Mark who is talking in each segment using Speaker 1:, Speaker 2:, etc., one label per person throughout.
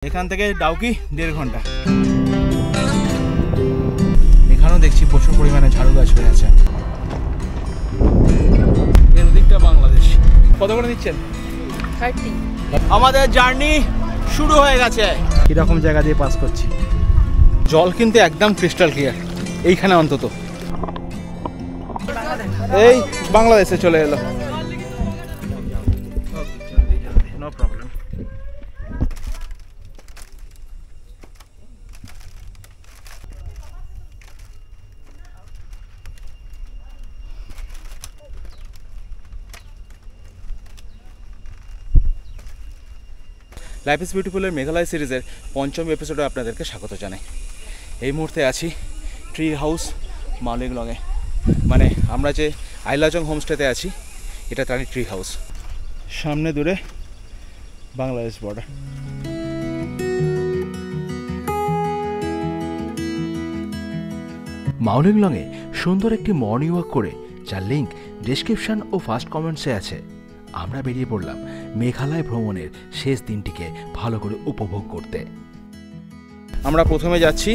Speaker 1: এখান থেকে ডাউকি 1.5 ঘন্টা। এখানেও দেখছি প্রচুর পরিমাণে ঝাড়ু গাছ হয়ে আছে। এর দিকটা বাংলাদেশ। কত করে দিচ্ছেন?
Speaker 2: 30।
Speaker 1: আমাদের জার্নি শুরু হয়ে গেছে। কিরকম জায়গা দিয়ে পাস করছি, জল কিন্তু একদম ক্রিস্টাল ক্লিয়ার এইখানে অন্তত। এই বাংলাদেশে চলে এলো। No problem. লাইফ ইজ বিউটিফুলের মেঘালয় সিরিজের 5ম এপিসোডে আপনাদেরকে স্বাগত জানাই। এই মুহূর্তে আছি ট্রি হাউস মাওলিংলংয়ে, মানে আমরা যে আইলাজং হোমস্টেতে আছি এটা তারই ট্রি হাউস। সামনে দূরে বাংলাদেশ বর্ডার।
Speaker 3: মাওলিংলংয়ে সুন্দর একটি মর্নিং ওয়াক করে, যার লিঙ্ক ডেসক্রিপশন ও ফার্স্ট কমেন্টসে আছে। আমরা বেরিয়ে পড়লাম মেঘালয় ভ্রমণের শেষ দিনটিকে ভালো করে উপভোগ করতে।
Speaker 1: আমরা প্রথমে যাচ্ছি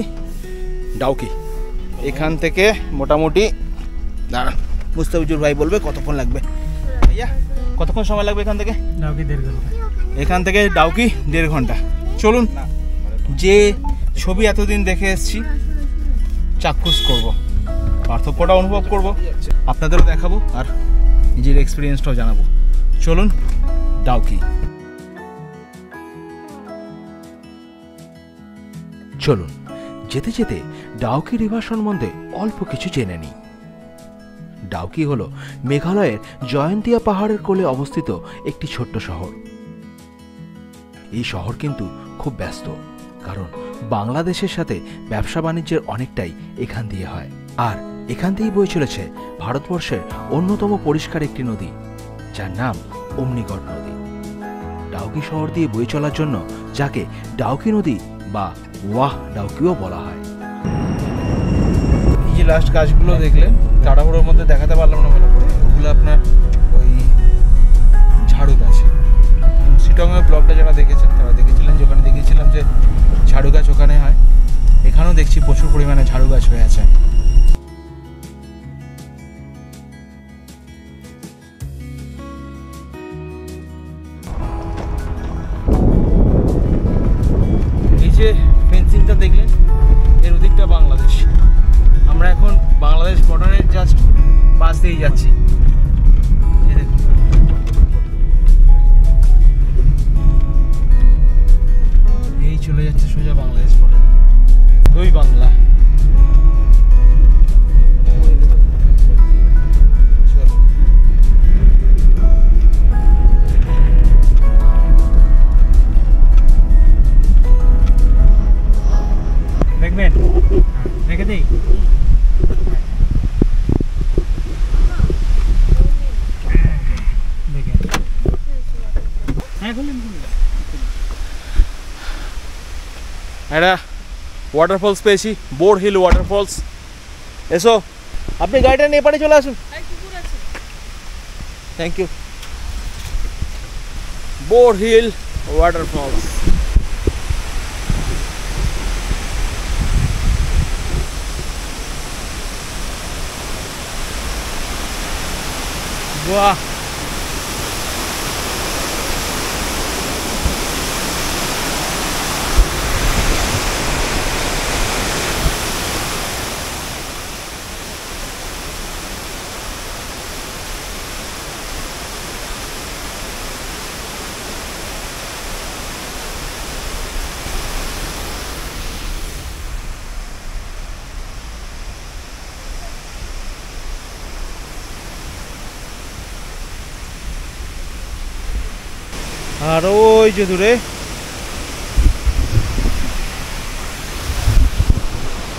Speaker 1: ডাউকি। এখান থেকে মোটামুটি মুস্তাফিজুর ভাই বলবে কতক্ষণ লাগবে। ভাইয়া কতক্ষণ সময় লাগবে এখান থেকে?
Speaker 4: ডাউকি 1.5 ঘন্টা।
Speaker 1: এখান থেকে ডাউকি 1.5 ঘন্টা। চলুন যে ছবি এতদিন দেখে এসেছি চাক্ষুষ করব, পার্থক্যটা অনুভব করব, আপনাদেরও দেখাবো আর নিজের এক্সপিরিয়েন্সটাও জানাবো। চলুন ডাউকি।
Speaker 3: চলুন যেতে যেতে ডাউকি রিভার সম্বন্ধে অল্প কিছু জেনে নিই। ডাউকি হলো মেঘালয়ের জয়ন্তিয়া পাহাড়ের কোলে অবস্থিত একটি ছোট্ট শহর। এই শহর কিন্তু খুব ব্যস্ত, কারণ বাংলাদেশের সাথে ব্যবসা বাণিজ্যের অনেকটাই এখান দিয়ে হয়। আর এখান দিয়েই বয়ে চলেছে ভারতবর্ষের অন্যতম পরিষ্কার একটি নদী, যার নাম অমনিগড় নদী। ডাউকি শহর দিয়ে বয়ে চলার জন্য যাকে ডাউকি নদী বা ওয়াহ ডাউকিও বলা হয়।
Speaker 1: এই যে লাস্ট গাছগুলো দেখলেন, তাড়াহুড়োর মধ্যে দেখাতে পারলাম না ভালো করে, ওগুলো আপনার ওই ঝাড়ু গাছ। সিটংয়ের ব্লগটা যারা দেখেছেন তারা দেখেছিলেন যে ওখানে দেখেছিলাম যে ঝাড়ু গাছ ওখানে হয়। এখানেও দেখছি প্রচুর পরিমাণে ঝাড়ু গাছ হয়ে আছে। এই যে ফেন্সিংটা দেখলেন, এর ওদিকটা বাংলাদেশ। আমরা এখন বাংলাদেশ বর্ডারের জাস্ট পাশ দিয়ে যাচ্ছি। এই চলে যাচ্ছে সোজা বাংলাদেশ বর্ডার, দুই বাংলা।
Speaker 4: দেখবেন রেখে দিই। দেখেন হ্যাঁ বলুন।
Speaker 1: একটা ওয়াটারফলস পেয়েছি, বোর হিল ওয়াটারফলস। এসো, আপনি গাড়িটা নিয়ে পাড়ে চলে আসুন। Thank you. Bor hill waterfalls. বাহ, আর ওই যে দূরে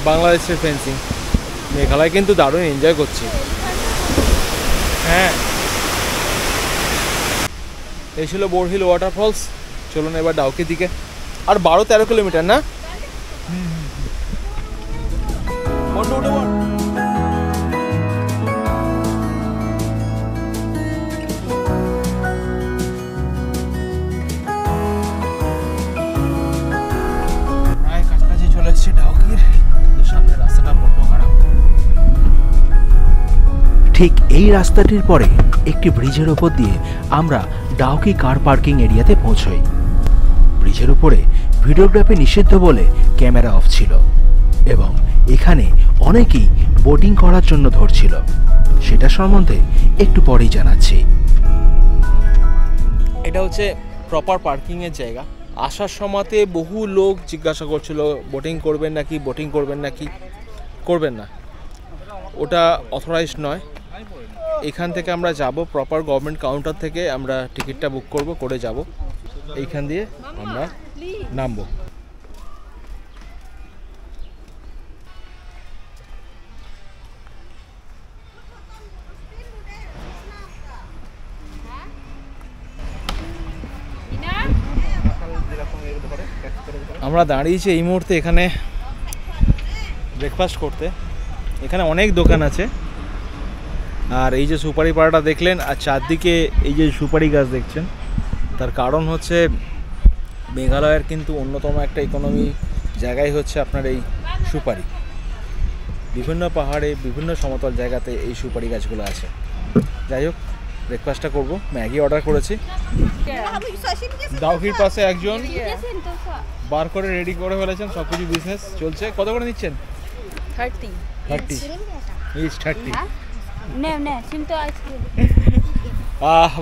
Speaker 1: বাংলাদেশের ফেন্সিং। মেঘালয় কিন্তু দারুণ এনজয় করছি। হ্যাঁ, এই ছিল বোর হিল ওয়াটারফলস। চলুন এবার ডাউকির দিকে। আর 12-13 কিলোমিটার না?
Speaker 3: ঠিক এই রাস্তাটির পরে একটি ব্রিজের ওপর দিয়ে আমরা ডাউকি কার পার্কিং এরিয়াতে পৌঁছই। ব্রিজের উপরে ভিডিওগ্রাফি নিষিদ্ধ বলে ক্যামেরা অফ ছিল এবং এখানে অনেকেই বোটিং করার জন্য ধরছিল, সেটা সম্বন্ধে একটু পরেই জানাচ্ছি।
Speaker 1: এটা হচ্ছে প্রপার পার্কিংয়ের জায়গা। আসার সময়তে বহু লোক জিজ্ঞাসা করছিল বোটিং করবেন নাকি, বোটিং করবেন নাকি। করবেন না, ওটা অথরাইজড নয়। এখান থেকে আমরা যাব, প্রপার গভর্নমেন্ট কাউন্টার থেকে আমরা টিকিটটা বুক করব, করে যাব। এইখান দিয়ে আমরা নামবো। আমরা দাঁড়িয়েছি এই মুহূর্তে এখানে ব্রেকফাস্ট করতে। এখানে অনেক দোকান আছে, আর এই যে সুপারি পাড়াটা দেখলেন আর চারদিকে এই যে সুপারি গাছ দেখছেন, তার কারণ হচ্ছে মেঘালয়ের কিন্তু অন্যতম একটা ইকোনমি জায়গায় হচ্ছে আপনার এই সুপারি। বিভিন্ন পাহাড়ে বিভিন্ন সমতল জায়গাতে এই সুপারি গাছগুলো আছে। যাই হোক, ব্রেকফাস্টটা করব। ম্যাগি অর্ডার করেছি। ডাউকির পাশে একজন বার করে রেডি করে ফেলেছেন, সব কিছু বিজনেস চলছে। কত করে নিচ্ছেন?
Speaker 2: 30.
Speaker 1: 30 ইজ 30।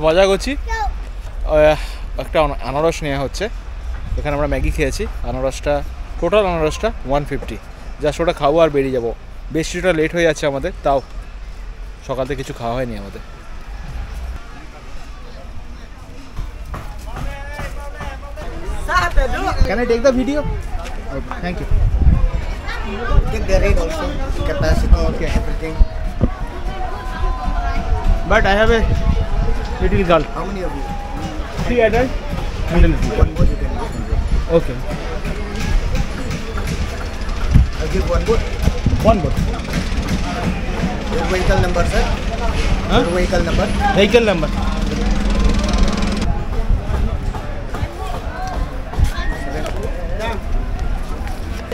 Speaker 1: মজা করছি। একটা আনারস নেওয়া হচ্ছে। এখানে আমরা ম্যাগি খেয়েছি। আনারসটা টোটাল আনারসটা 150। জাস্ট ওটা খাবো আর বেরিয়ে যাবো। বেশিটা লেট হয়ে যাচ্ছে আমাদের, তাও সকাল থেকে কিছু খাওয়া হয়নি আমাদের। Can I take the video? Okay, thank you.
Speaker 5: Take the rate also, capacity, okay, everything.
Speaker 1: But I have a little girl.
Speaker 5: How many of you?
Speaker 1: 3 adults and a little girl.
Speaker 5: One boat you can go.
Speaker 1: Okay.
Speaker 5: I'll give one boat.
Speaker 1: One boat.
Speaker 5: Your vehicle number, sir?
Speaker 1: Huh?
Speaker 5: Your vehicle number?
Speaker 1: Vehicle number.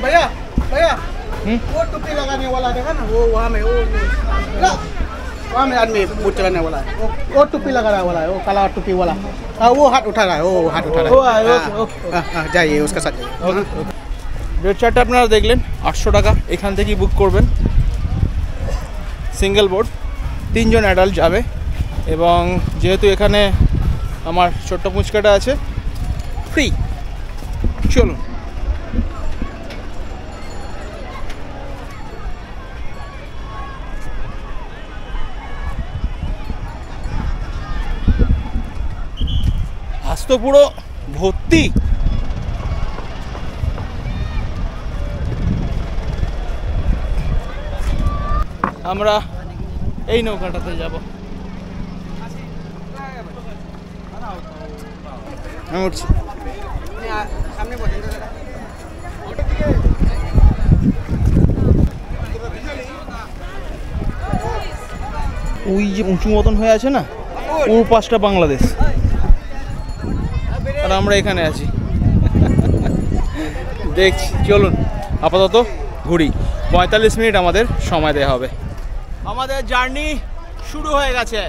Speaker 5: भैया भैया वो टोपी लगाने वाला देखा ना, वो वहाँ में वो वहाँ में आदमी बोट चलाने वाला है, वो टोपी लगा वाला है, वो काला टोपी वाला। हाँ, वो हाथ उठा रहा है, वो हाथ उठा रहा है। जाइए उसके साथ जाइए।
Speaker 1: রেড চার্টটা আপনারা দেখলেন, 800 টাকা। এখান থেকেই বুক করবেন। সিঙ্গেল বোর্ড, 3 জন অ্যাডাল্ট যাবে। এবং যেহেতু এখানে আমার ছোট্ট পুচকাটা আছে, ফ্রি। চলুন। আজ তো পুরো ভর্তি। আমরা এই নৌকাটাতে যাব। আমি উঠছি। ওই যে উঁচু মতন হয়ে আছে না, ও পাশটা বাংলাদেশ, আর আমরা এখানে আছি। দেখছি, চলুন আপাতত ঘুরি। 45 মিনিট আমাদের সময় দেওয়া হবে। আমাদের জার্নি শুরু হয়ে গেছে।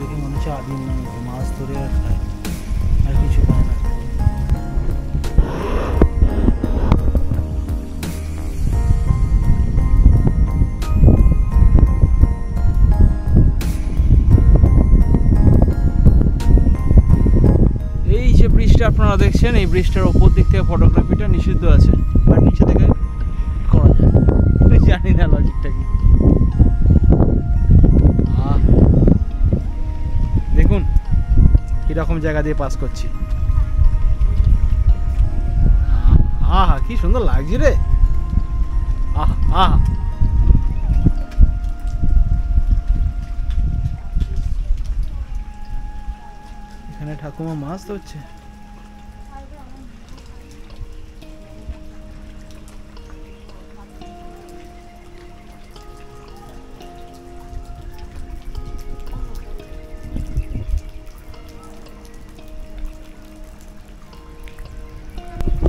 Speaker 1: দেখে মনে হচ্ছে আদিম মাছ ধরে আর খায়, আর কিছু খায় না। এই যে ব্রিজটা আপনারা দেখছেন, এই ব্রিজটার ওপর দিক থেকে ফটোগ্রাফিটা নিষিদ্ধ আছে, আর নিচে থেকে করা যায়। জানি না লজিকটা কি।
Speaker 5: রকম জায়গা দিয়ে পাস করছি। আহা কি সুন্দর লাগছে রে, আহা আহা। এখানে ঠাকুমা মাছ ধরছে।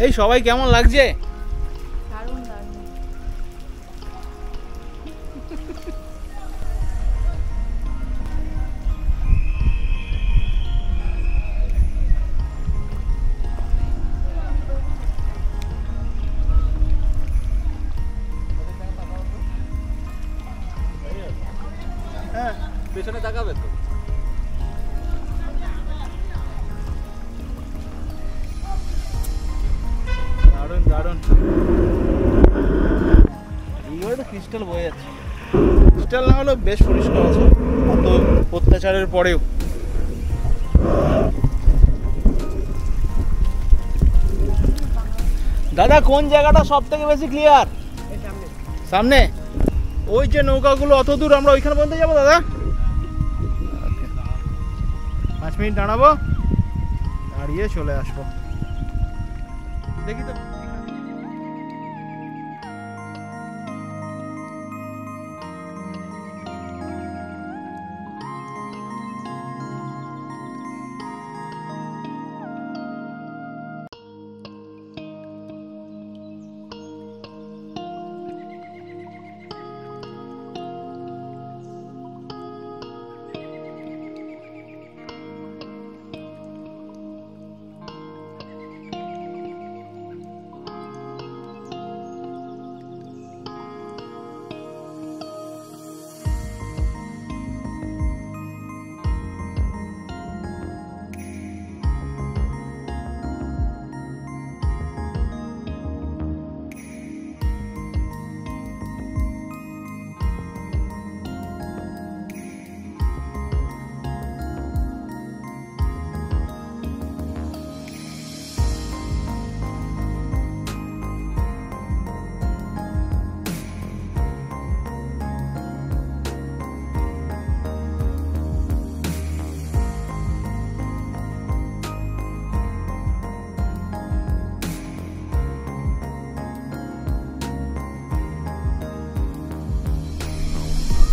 Speaker 5: এই সবাই কেমন লাগছে?
Speaker 2: দারুণ দারুণ।
Speaker 1: হ্যাঁ পেছনে তাকাবে তো। দারুণ দারুণ। এইভাবে তো ক্রিস্টাল বয়ে যাচ্ছে। ক্রিস্টাল না হলেও বেশ পরিষ্কার আছে অত অত্যাচারের পরেও। দাদা কোন জায়গাটা সব থেকে বেশি ক্লিয়ার? সামনে ওই যে নৌকাগুলো অত দূর, আমরা ওইখানে পর্যন্ত যাবো দাদা? 5 মিনিট দাঁড়াবো, দাঁড়িয়ে চলে আসবো। দেখি তো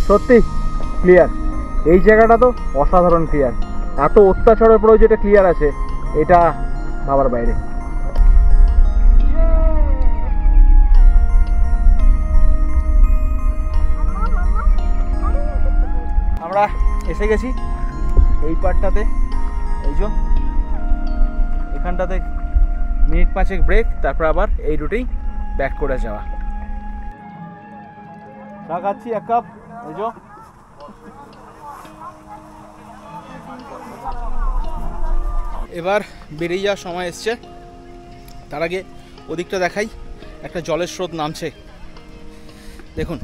Speaker 1: সত্যি ক্লিয়ার। এই জায়গাটা তো অসাধারণ ক্লিয়ার। এত অত্যাচারের পরেও যেটা ক্লিয়ার আছে এটা ভাবার বাইরে। আমরা এসে গেছি এই পার্টটাতে। এই যে এখানটাতে মিনিট 5 ব্রেক, তারপর আবার এই রুটেই ব্যাক করে যাওয়া। চা খাচ্ছি 1 কাপ। এই যে এবার বেরিয়ে যাওয়ার সময় এসছে। তার আগে ওদিকটা দেখাই, একটা জলের স্রোত নামছে দেখুন।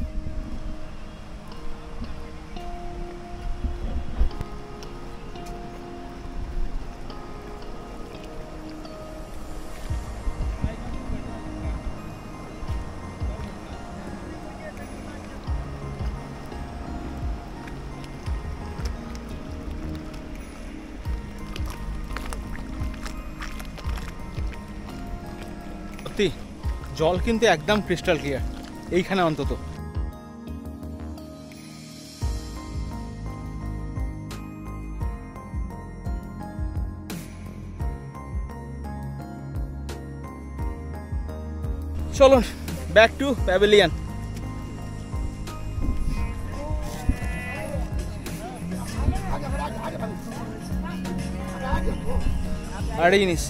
Speaker 1: সত্যি জল কিন্তু একদম ক্রিস্টাল ক্লিয়ার এইখানে অন্তত। চলুন ব্যাক টু প্যাভিলিয়ন। আরেকটা জিনিস,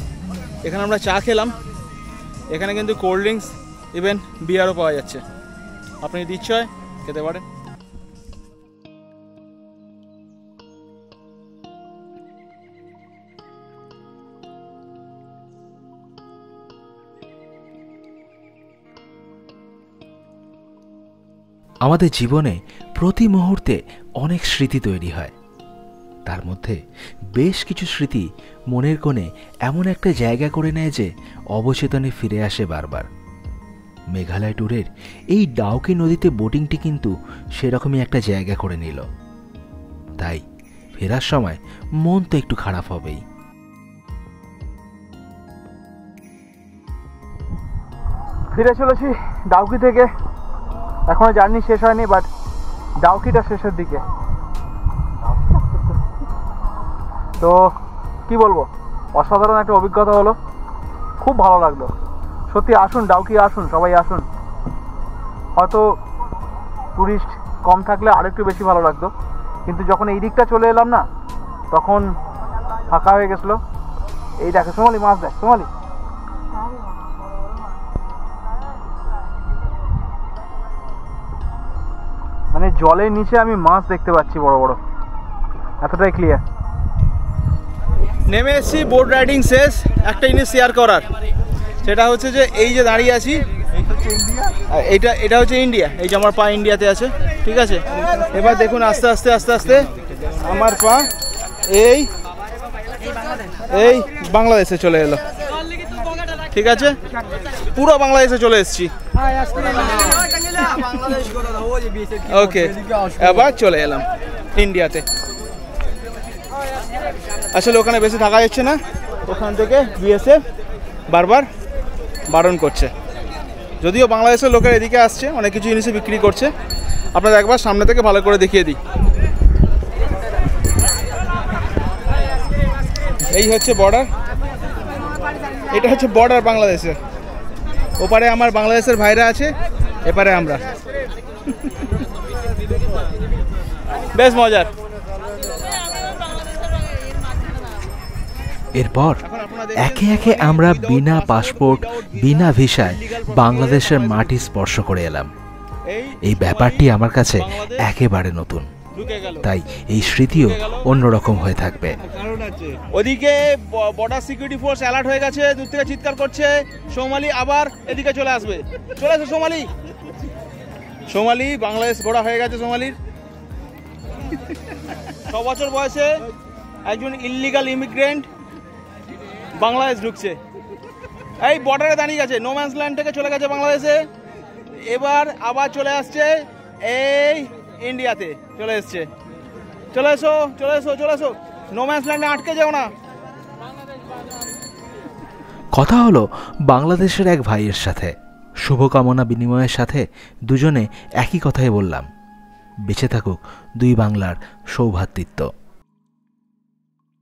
Speaker 1: এখানে আমরা চা খেলাম, এখানে কিন্তু কোল্ড ড্রিঙ্কস ইভেন বিয়ারও পাওয়া যাচ্ছে। আপনি যদি ইচ্ছে হয় খেতে পারেন।
Speaker 3: আমাদের জীবনে প্রতি মুহূর্তে অনেক স্মৃতি তৈরি হয়, তার মধ্যে বেশ কিছু স্মৃতি মনের কোণে এমন একটা জায়গা করে নেয় যে অবচেতনে ফিরে আসে বারবার। মেঘালয় ট্যুরের এই ডাউকি নদীতে বোটিংটি কিন্তু সেরকমই একটা জায়গা করে নিল। তাই ফেরার সময় মন তো একটু খারাপ হবেই।
Speaker 1: ফিরে চলেছি ডাউকি থেকে। এখনো জার্নি শেষ হয়নি, বাট ডাউকিটা শেষের দিকে। তো কি বলবো, অসাধারণ একটা অভিজ্ঞতা হলো, খুব ভালো লাগলো। সত্যি আসুন, ডাউকি আসুন, সবাই আসুন। হয়তো টুরিস্ট কম থাকলে আরেকটু বেশি ভালো লাগতো, কিন্তু যখন এই দিকটা চলে এলাম না, তখন ফাঁকা হয়ে গেছিলো। এই দেখো সোমালি, মাছ দেখ সোমালি। মানে জলের নিচে আমি মাছ দেখতে পাচ্ছি বড় বড়, এতটাই ক্লিয়ার। নেমে এসেছি, বোট রাইডিং শেষ। একটা জিনিস শেয়ার করার, সেটা হচ্ছে যে এই যে দাঁড়িয়ে আছি, এটা হচ্ছে ইন্ডিয়া। এই যে আমার পা ইন্ডিয়াতে আছে, ঠিক আছে। এবার দেখুন আস্তে আস্তে আস্তে আস্তে আমার পা এই বাংলাদেশে চলে এলো, ঠিক আছে। পুরো বাংলাদেশে চলে এসেছি। ওকে, এবার চলে এলাম ইন্ডিয়াতে। আসলে ওখানে বেশি থাকা যাচ্ছে না, ওখান থেকে বিএসএফ বারবার বারণ করছে। যদিও বাংলাদেশের লোকের এদিকে আসছে, অনেক কিছু জিনিসে বিক্রি করছে। আপনাদের একবার সামনে থেকে ভালো করে দেখিয়ে দিই। এই হচ্ছে বর্ডার, এটা হচ্ছে বর্ডার বাংলাদেশের। ওপারে আমার বাংলাদেশের ভাইরা আছে, এপারে আমরা। বেশ মজার।
Speaker 3: এরপর একে একে আমরা বিনা পাসপোর্ট, বিনা ভিসায় বাংলাদেশের মাটি স্পর্শ করে এলাম। এই ব্যাপারটি আমার কাছে একেবারে নতুন, তাই এই স্মৃতিও অন্যরকম হয়ে থাকবে।
Speaker 1: ওদিকে বর্ডার সিকিউরিটি ফোর্স অ্যালার্ট হয়ে গেছে, দূর থেকে চিৎকার করছে সোমালি আবার এদিকে চলে আসবে। চলে আসবে সোমালি, সোমালি বাংলাদেশ ঘোরা হয়ে গেছে। সোমালির 6 বছর বয়সে একজন ইললিগাল ইমিগ্রেন্ট বাংলাদেশ ঢুকছে। এই বর্ডারে দাঁড়িয়ে গেছে, নো ম্যানস ল্যান্ড থেকে চলে গেছে বাংলাদেশে, এবার আবার চলে আসছে এই ইন্ডিয়াতে চলে এসছে। চলে এসো, চলে এসো, চলে এসো, নো ম্যানস ল্যান্ডে আটকে যাও না।
Speaker 3: কথা হলো বাংলাদেশের এক ভাইয়ের সাথে, শুভকামনা বিনিময়ের সাথে দুজনে একই কথাই বললাম, বেঁচে থাকুক দুই বাংলার সৌভ্রাতৃত্ব।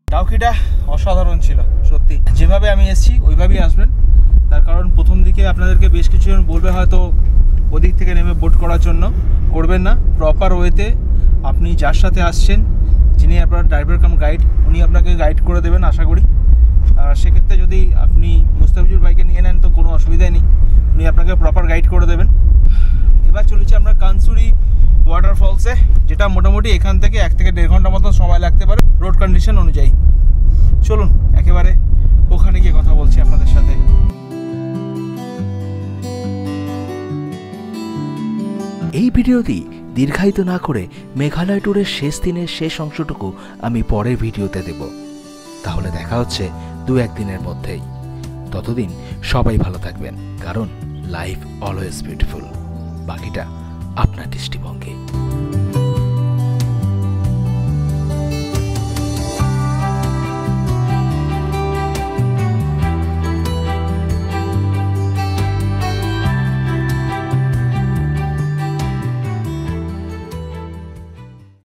Speaker 1: ডাউকিটা অসাধারণ ছিল সত্যি। যেভাবে আমি এসেছি ওইভাবেই আসবেন, তার কারণ প্রথম দিকে আপনাদেরকে বেশ কিছুজন বলবে হয়তো ওদিক থেকে নেমে বোট করার জন্য, করবেন না। প্রপার ওয়েতে আপনি যার সাথে আসছেন, যিনি আপনার ড্রাইভার কাম গাইড, উনি আপনাকে গাইড করে দেবেন আশা করি। আর সেক্ষেত্রে যদি আপনি মুস্তাফিজুর ভাইকে নিয়ে নেন তো কোনো অসুবিধাই নেই, উনি আপনাকে প্রপার গাইড করে দেবেন। এবার চলেছি আমরা কানসুরি ওয়াটারফলসে, যেটা মোটামুটি এখান থেকে 1 থেকে 1.5 ঘন্টা মতো সময় লাগতে পারে রোড কন্ডিশন অনুযায়ী। চলুন একেবারে ওখানে গিয়ে কথা বলছি আপনাদের সাথে।
Speaker 3: এই ভিডিওটি দীর্ঘায়িত না করে মেঘালয় ট্যুরের শেষ দিনের শেষ অংশটুকু আমি পরের ভিডিওতে দেব। তাহলে দেখা হচ্ছে 2-1 দিনের মধ্যেই। ততদিন সবাই ভালো থাকবেন, কারণ লাইফ অলওয়েজ বিউটিফুল। বাকিটা আপনার দৃষ্টিভঙ্গি।